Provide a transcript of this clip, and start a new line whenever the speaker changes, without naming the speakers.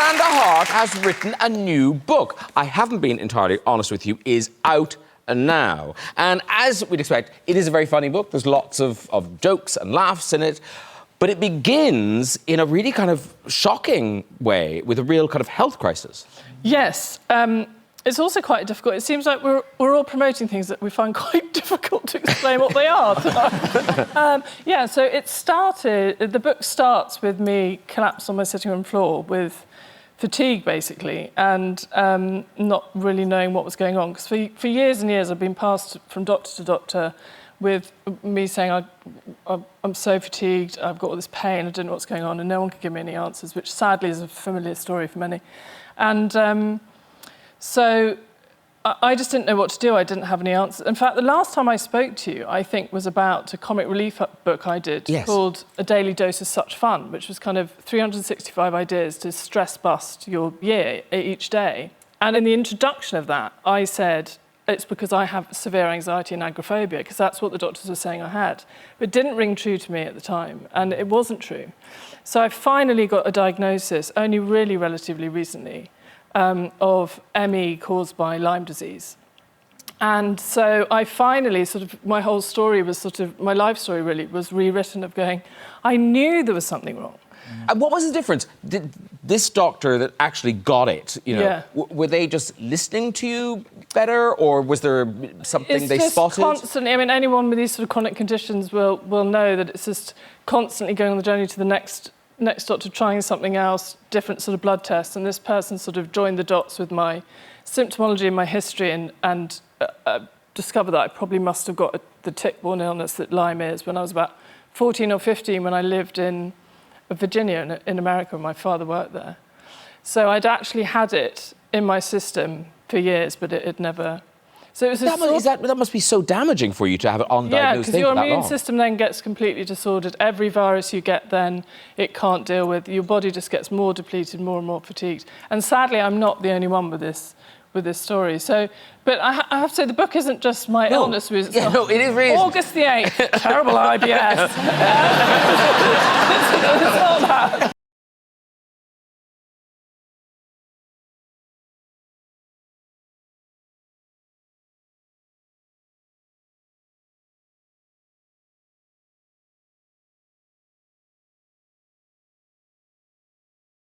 Miranda Hart has written a new book. I haven't been entirely honest with you, is out now. And as we'd expect, it is a very funny book. There's lots of jokes and laughs in it. But it begins in a really kind of shocking way with a real kind of health crisis.
Yes. It's also quite difficult. It seems like we're all promoting things that we find quite difficult to explain what they are. Yeah, so the book starts with me collapsed on my sitting room floor with fatigue, basically, and not really knowing what was going on. Because for years and years, I've been passed from doctor to doctor with me saying, I'm so fatigued, I've got all this pain, I don't know what's going on, and no one could give me any answers, which sadly is a familiar story for many. And so I just didn't know what to do. I didn't have any answers. In fact, the last time I spoke to you, I think, was about a comic relief book I did called A Daily Dose of Such Fun, which was kind of 365 ideas to stress bust your year each day. And in the introduction of that, I said, it's because I have severe anxiety and agoraphobia, because that's what the doctors were saying I had. But it didn't ring true to me at the time, and it wasn't true. So I finally got a diagnosis, only really relatively recently, of ME caused by Lyme disease. And so I finally my whole story was my life story really was rewritten of going, I knew there was something wrong.
And what was the difference? Did this doctor that actually got it, were they just listening to you better, or was there something they spotted? It's just
constantly, I mean, anyone with these sort of chronic conditions will know that it's just constantly going on the journey to the next doctor, trying something else, different sort of blood tests, and this person sort of joined the dots with my symptomology and my history and discovered that I probably must have got the tick-borne illness that Lyme is when I was about 14 or 15 when I lived in Virginia in America, and my father worked there. So I'd actually had it in my system for years, but it had never... So it was
that must be so damaging for you to have it undiagnosed.
Yeah, because your immune system then gets completely disordered. Every virus you get then, it can't deal with. Your body just gets more depleted, more and more fatigued. And sadly, I'm not the only one with this story. So, but I have to say, the book isn't just my illness.
It is really...
August the 8th, terrible IBS. It's all that.